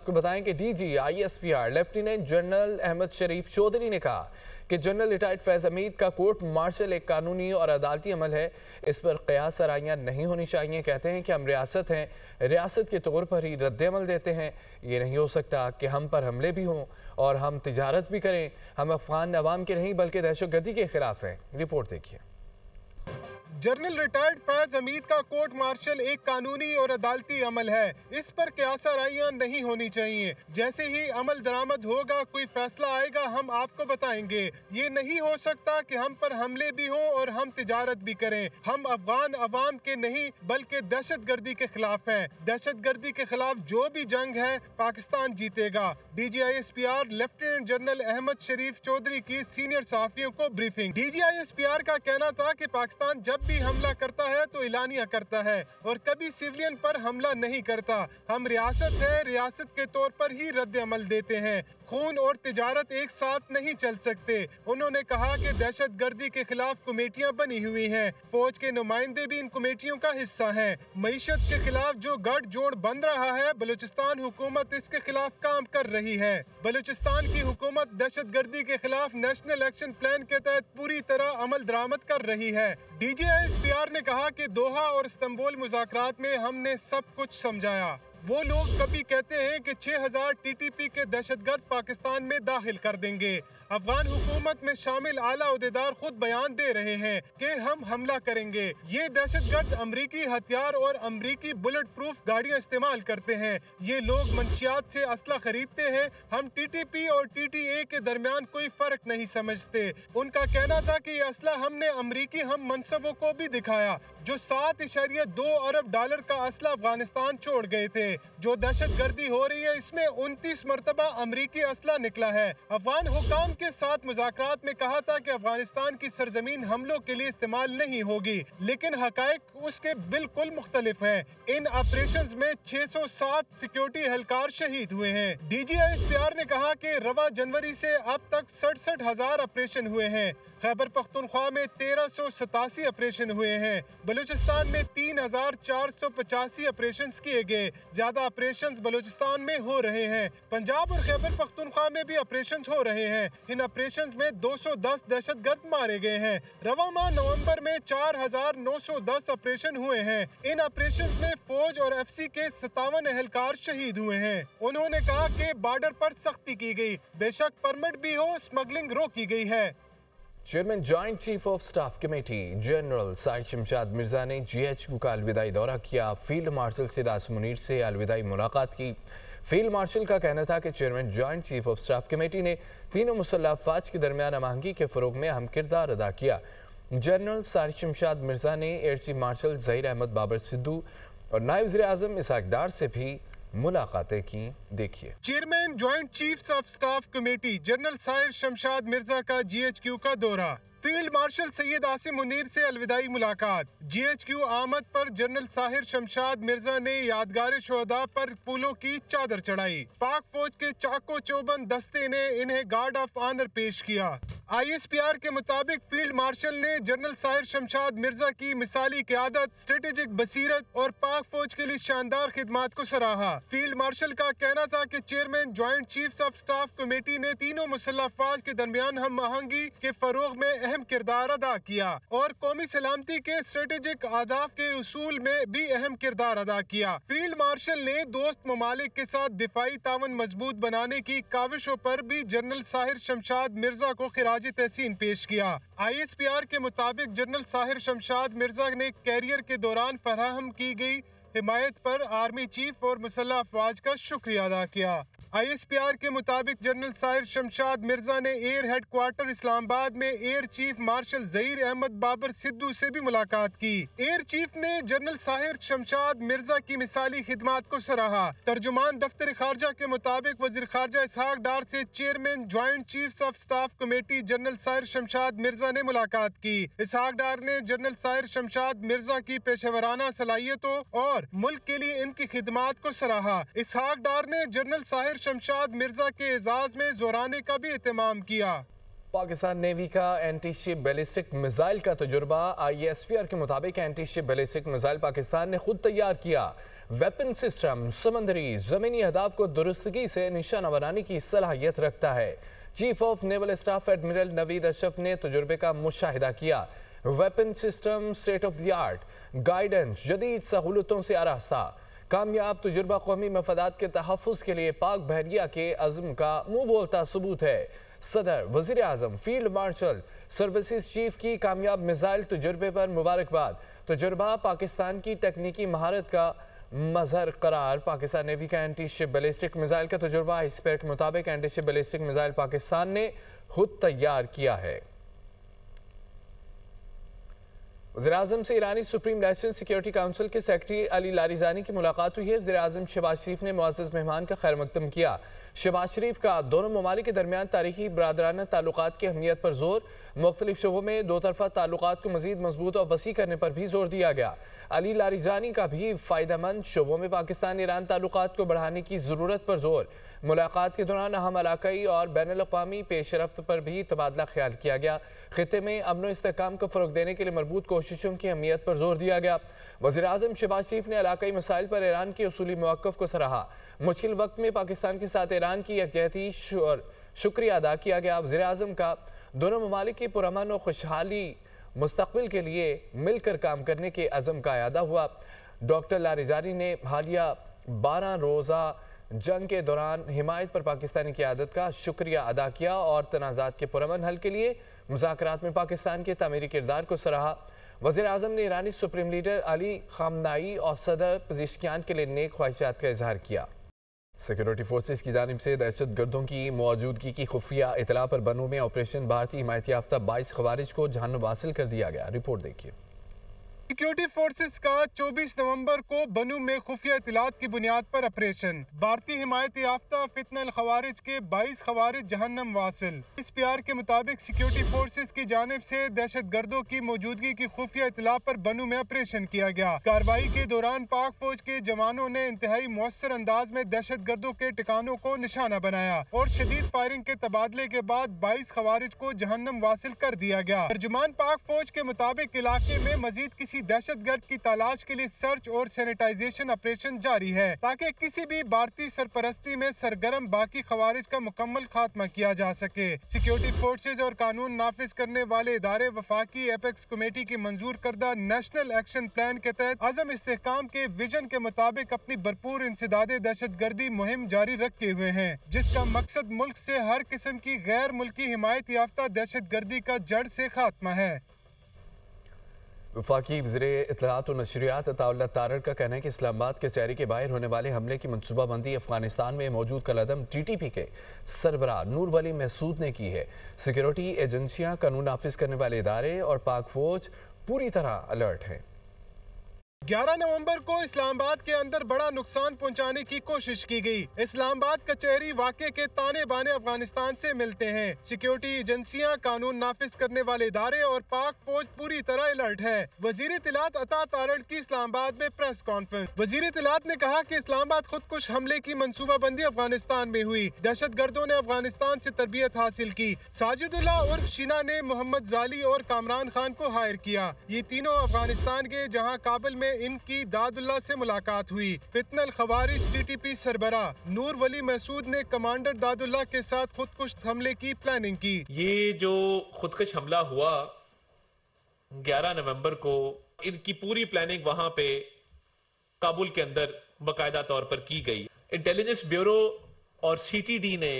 आपको बताएं कि DG ISPR lieutenant general Ahmed Sharif Chaudhry ने कहा कि जनरल रिटायर्ड फैज हमीद का कोर्ट मार्शल एक कानूनी और अदालती अमल है, इस पर क़यास आराइयाँ नहीं होनी चाहिए। कहते हैं कि हम रियासत हैं, रियासत के तौर पर ही रद्द अमल देते हैं। ये नहीं हो सकता कि हम पर हमले भी हों और हम तिजारत भी करें। हम अफगान अवाम के नहीं बल्कि दहशतगर्दी के खिलाफ हैं। रिपोर्ट देखिए। जनरल रिटायर्ड फैज हमीद का कोर्ट मार्शल एक कानूनी और अदालती अमल है, इस पर क़यास आराइयाँ नहीं होनी चाहिए। जैसे ही अमल दरामद होगा, कोई फैसला आएगा, हम आपको बताएंगे। ये नहीं हो सकता कि हम पर हमले भी हों और हम तिजारत भी करें। हम अफगान अवाम के नहीं बल्कि दहशतगर्दी के खिलाफ हैं। दहशतगर्दी के खिलाफ जो भी जंग है, पाकिस्तान जीतेगा। DG ISPR lieutenant general Ahmed Sharif Chaudhry की सीनियर सहाफ़ियों को ब्रीफिंग। DG ISPR का कहना था कि पाकिस्तान जब भी हमला करता है तो इलानिया करता है और कभी सिविलियन पर हमला नहीं करता। हम रियासत है, रियासत के तौर पर ही रद्द अमल देते हैं। खून और तिजारत एक साथ नहीं चल सकते। उन्होंने कहा कि दहशतगर्दी के खिलाफ कमेटियां बनी हुई हैं, फौज के नुमाइंदे भी इन कमेटियों का हिस्सा हैं। मईशत के खिलाफ जो गठजोड़ बन रहा है, बलूचिस्तान हुकूमत इसके खिलाफ काम कर रही है। बलूचिस्तान की हुकूमत दहशतगर्दी के खिलाफ नेशनल एक्शन प्लान के तहत पूरी तरह अमल दरामद कर रही है। DG ISPR ने कहा कि दोहा और इस्तांबुल मुज़ाकरात में हमने सब कुछ समझाया। वो लोग कभी कहते हैं कि 6000 TTP के दहशतगर्द पाकिस्तान में दाखिल कर देंगे। अफगान हुकूमत में शामिल आला ओहदेदार खुद बयान दे रहे हैं कि हम हमला करेंगे। ये दहशतगर्द अमरीकी हथियार और अमरीकी बुलेट प्रूफ गाड़ियां इस्तेमाल करते हैं। ये लोग मंशियात से असला खरीदते हैं। हम TTP और TTA के दरमियान कोई फर्क नहीं समझते। उनका कहना था कि ये असला हमने अमरीकी हम मनसबों को भी दिखाया, जो 7.2 अरब डॉलर का असला अफगानिस्तान छोड़ गए थे। जो दहशतगर्दी हो रही है, इसमें 29 मरतबा अमरीकी असला निकला है। अफगान हुकाम के साथ मुज़ाकरात में कहा था कि अफगानिस्तान की सरजमीन हमलों के लिए इस्तेमाल नहीं होगी, लेकिन हकायक उसके बिल्कुल मुख्तलिफ हैं। इन ऑपरेशंस में 607 सिक्योरिटी एहलकार शहीद हुए हैं। DG ISPR ने कहा कि रवा जनवरी से अब तक 67,000 ऑपरेशन हुए हैं। खैबर पख्तूनख्वा में 1387 ऑपरेशन हुए हैं। बलूचिस्तान में 3485 ऑपरेशन किए गए। ज्यादा ऑपरेशंस बलूचिस्तान में हो रहे हैं। पंजाब और खैबर पख्तूनख्वा में भी ऑपरेशंस हो रहे हैं। इन ऑपरेशंस में 210 दहशतगर्द मारे गए हैं। रवा माह नवंबर में 4910 ऑपरेशन हुए हैं। इन ऑपरेशंस में फौज और FC के 57 एहलकार शहीद हुए हैं। उन्होंने कहा कि बॉर्डर पर सख्ती की गई, बेशक परमिट भी हो, स्मगलिंग रोकी गई है। Chairman joint chief of staff committee general Sahir Shamshad Mirza ने GHQ का अलविदाई दौरा किया। फील्ड मार्शल सिद आसिम मुनीर से अलविदाई मुलाकात की। फील्ड मार्शल का कहना था कि chairman joint chief of staff committee ने तीनों मुसल्लह अफवाज के दरमियान अमाहंगी के फ़रोग में अहम किरदार अदा किया। जनरल साहिर शमशाद मिर्जा ने air chief marshal Zaheer Ahmed Babar Sidhu और नायब वज़ीर आज़म इसहाक डार से भी मुलाकातें की। देखिए। Chairman joint chiefs of staff committee general Sahir Shamshad Mirza का GHQ का दौरा। फील्ड मार्शल सैयद आसिम मुनीर से अलविदाई मुलाकात। GHQ आमद पर जनरल साहिर शमशाद मिर्जा ने यादगार शोहदा पर फूलों की चादर चढ़ाई। पाक फौज के चाको चौबंद दस्ते ने इन्हें गार्ड ऑफ ऑनर पेश किया। ISPR के मुताबिक फील्ड मार्शल ने जनरल साहिर शमशाद मिर्जा की मिसाली क़यादत, स्ट्रेटेजिक बसीरत और पाक फौज के लिए शानदार खिदमात को सराहा। फील्ड मार्शल का कहना था कि chairman joint chiefs of staff committee ने तीनों मुसल्लह अफवाज के दरमियान हम आहंगी के फरोग में अहम किरदार अदा किया और कौमी सलामती के स्ट्रेटेजिक आदाफ के उसूल में भी अहम किरदार अदा किया। फील्ड मार्शल ने दोस्त ममालिक के साथ दिफाई तावन मजबूत बनाने की काविशों पर भी जनरल साहिर शमशाद मिर्जा को खिराज तहसीन पेश किया। ISPR के मुताबिक जनरल साहिर शमशाद मिर्जा ने कैरियर के दौरान फराहम की गई हिमायत पर आर्मी चीफ और मुसल्लह अफवाज का शुक्रिया अदा किया। ISPR के मुताबिक जनरल साहिर शमशाद मिर्जा ने एयर हेडक्वार्टर इस्लामाबाद में air chief marshal Zaheer Ahmed Babar Sidhu से भी मुलाकात की। एयर चीफ ने जनरल साहिर शमशाद मिर्जा की मिसाली खिदमात को सराहा। तर्जुमान दफ्तर खारजा के मुताबिक वजीर खारजा इसहाक डार से chairman joint chiefs of staff committee general Sahir Shamshad Mirza ने मुलाकात की। इसहाक डार ने जनरल साहिर शमशाद मिर्जा की पेशेवराना सलाहियतों और मुल्क के लिए इनकी खिदमात को सराहा। इसहाक डार ने जनरल साहिर शमशाद मिर्जा के एजाज में जोराने का भी एहतमाम किया। पाकिस्तान नेवी का एंटी शिप बैलिस्टिक मिसाइल का तजुर्बा। ISPR के मुताबिक anti ship ballistic missile Pakistan ने खुद तैयार किया। वेपन सिस्टम समंदरी जमीनी अहदाफ को दुरुस्तगी से निशाना बनाने की सलाहियत रखता है। Chief of naval staff admiral Naveed Ashraf ने तजुर्बे का मुशाहिदा किया। Weapon system state of the art, guidance, जदीद सहूलतों से आरास्ता, कामयाब तजुर्बा कौमी मफादात के तहफ़्फ़ुज़ के लिए पाक बहरिया के अज़्म का मुँह बोलता सबूत है। सदर, वज़ीर आज़म, फील्ड मार्शल सर्विसेज चीफ की कामयाब मिसाइल तजुर्बे पर मुबारकबाद। तजुर्बा पाकिस्तान की तकनीकी महारत का मजहर करार। पाकिस्तान नेवी का एंटी शिप बैलिस्टिक मिसाइल का तजुर्बा। आइसपेयर के मुताबिक anti ship ballistic missile Pakistan ने खुद तैयार किया है। वज़ीर-ए-आज़म से ईरानी सुप्रीम नेशनल सिक्योरिटी काउंसिल के सेक्रेटरी अली लारिजानी की मुलाकात हुई है। वज़ीर-ए-आज़म शहबाज शरीफ ने मुअज़्ज़ज़ मेहमान का खैर मकदम किया। शहबाज शरीफ का दोनों ममालिक के दरमियान तारीखी बरादराना ताल्लुकात की अहमियत पर जोर। मुख्तलिफ शोबों में दो तरफा ताल्लुकात को मजीद मजबूत और वसी करने पर भी जोर दिया गया। अली लारिजानी का भी फ़ायदेमंद शोबों में पाकिस्तान ईरान ताल्लुकात को बढ़ाने की ज़रूरत पर जोर। मुलाकात के दौरान अहम इलाकाई और बैनुल-अक़वामी पेशरफ्त पर भी तबादला ख्याल किया गया। खित्ते में अमन व इस्तेहकाम को फ़रोग़ देने के लिए मरबूत कोशिशों की अहमियत पर जोर दिया गया। वज़ीर-ए-आज़म शहबाज शरीफ ने इलाकाई मसाइल पर ईरान के उसूली मौक़िफ़ को सराहा। मुश्किल वक्त में पाकिस्तान के साथ ईरान की यकजहती और शुक्रिया अदा किया गया। वज़ीर-ए-आज़म का दोनों ममालिक की पुरअमन और खुशहाली मुस्तक़बिल के लिए मिलकर काम करने के अज़म का इयादा हुआ। डॉक्टर लारिजानी ने हालिया 12 रोज़ा जंग के दौरान हिमायत पर पाकिस्तानी क़यादत का शुक्रिया अदा किया और तनाज़ात के पुरअमन हल के लिए मुज़ाकरात में पाकिस्तान के तामीरी किरदार को सराहा। वज़ीर-ए-आज़म ने ईरानी सुप्रीम लीडर अली ख़ामनाई और सदर पज़ेश्कियान के लिए नेक ख्वाहिशात का इजहार किया। सिक्योरिटी फोर्सेस की जानिब से दहशत गर्दों की मौजूदगी की खुफिया इतला पर बनू में ऑपरेशन भारतीय हिमायत याफ्ता 22 खवारिज को जहन्नुम हासिल कर दिया गया। रिपोर्ट देखिए। सिक्योरिटी फोर्सेस का 24 नवंबर को बनू में खुफिया इतलात की बुनियाद पर ऑपरेशन भारतीय हिमायत याफ्ता फितनल खवारिज के 22 खवारिज जहन्नम वासिल। इस प्यार के मुताबिक सिक्योरिटी फोर्सेस की जानिब से दहशत गर्दों की मौजूदगी की खुफिया इतला पर बनू में ऑपरेशन किया गया। कार्रवाई के दौरान पाक फौज के जवानों ने इंतहाई मौसर अंदाज में दहशत गर्दों के ठिकानों को निशाना बनाया और शदीद फायरिंग के तबादले के बाद 22 खवारिज को जहन्नम वासिल कर दिया गया। तर्जुमान पाक फौज के मुताबिक इलाके में मजीद किसी दहशतगर्द की तलाश के लिए सर्च और सैनिटाइजेशन ऑपरेशन जारी है ताकि किसी भी भारतीय सरपरस्ती में सरगर्म बाकी खवारिज का मुकम्मल खात्मा किया जा सके। सिक्योरिटी फोर्सेज और कानून नाफिज करने वाले इदारे वफाकी एपेक्स कमेटी की मंजूर करदा नेशनल एक्शन प्लान के तहत अज़म इस्तेहकाम के विजन के मुताबिक अपनी भरपूर इंसदादे दहशत गर्दी मुहिम जारी रखे हुए हैं, जिसका मकसद मुल्क से हर किस्म की गैर मुल्की हिमायत याफ्ता दहशत गर्दी का जड़ से खात्मा है। वफाकी वज़ीर इत्तलात और नशरियात अताउल्लाह तारड़ का कहना है कि इस्लामाबाद के कचहरी के बाहर होने वाले हमले की मनसूबाबंदी अफगानिस्तान में मौजूद कलअदम TTP के सरबराह नूर वली महसूद ने की है। सिक्योरिटी एजेंसियां, कानून नाफिज करने वाले इदारे और पाक फौज पूरी तरह अलर्ट हैं। 11 नवंबर को इस्लामाबाद के अंदर बड़ा नुकसान पहुंचाने की कोशिश की गई। इस्लामाबाद कचहरी वाक़े के ताने बाने अफगानिस्तान से मिलते हैं। सिक्योरिटी एजेंसियां, कानून नाफिज करने वाले इदारे और पाक फौज पूरी तरह अलर्ट है। वजीर इत्तलात अता तारड़ की इस्लामाबाद में प्रेस कॉन्फ्रेंस। वजीर इत्तलात ने कहा कि इस्लामाबाद खुदकुश हमले की मनसूबाबंदी अफगानिस्तान में हुई। दहशत गर्दों ने अफगानिस्तान से तरबियत हासिल की। साजिदुल्लाह उर्फ शीना ने मोहम्मद जाली और कामरान खान को हायर किया। ये तीनों अफगानिस्तान के, जहाँ काबुल में इनकी दादुल्ला से मुलाकात हुई। फितनल खवारिज TTP सरबराह नूर वली महसूद ने कमांडर दादुल्ला के साथ खुदकुश हमले की प्लानिंग की। ये जो खुदकुश हमला हुआ 11 नवंबर को, इनकी पूरी प्लानिंग वहां पे काबुल के अंदर बाकायदा तौर पर की गई। इंटेलिजेंस ब्यूरो और CTD ने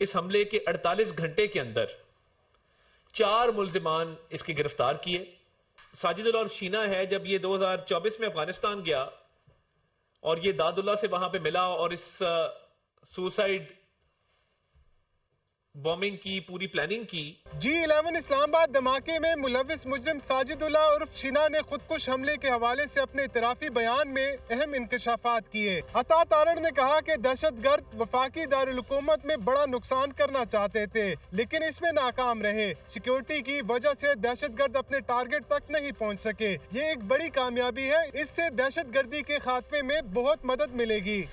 इस हमले के 48 घंटे के अंदर 4 मुल्जिमान इसके गिरफ्तार किए। साजिदुल्लाह और शीना है, जब ये 2024 में अफगानिस्तान गया और ये दादुल्ला से वहां पे मिला और इस सुसाइड बॉम्बिंग की पूरी प्लानिंग की। G11 इस्लामाबाद धमाके में मुलविस मुजरिम साजिदुल्लाह उर्फ शीना ने खुदकुश हमले के हवाले से अपने इतराफी बयान में अहम इंकशाफात किए। अता तारड़ ने कहा कि दहशतगर्द वफाकी दारुल हुकूमत में बड़ा नुकसान करना चाहते थे, लेकिन इसमें नाकाम रहे। सिक्योरिटी की वजह से दहशतगर्द अपने टारगेट तक नहीं पहुँच सके। ये एक बड़ी कामयाबी है, इससे दहशतगर्दी के खात्मे में बहुत मदद मिलेगी।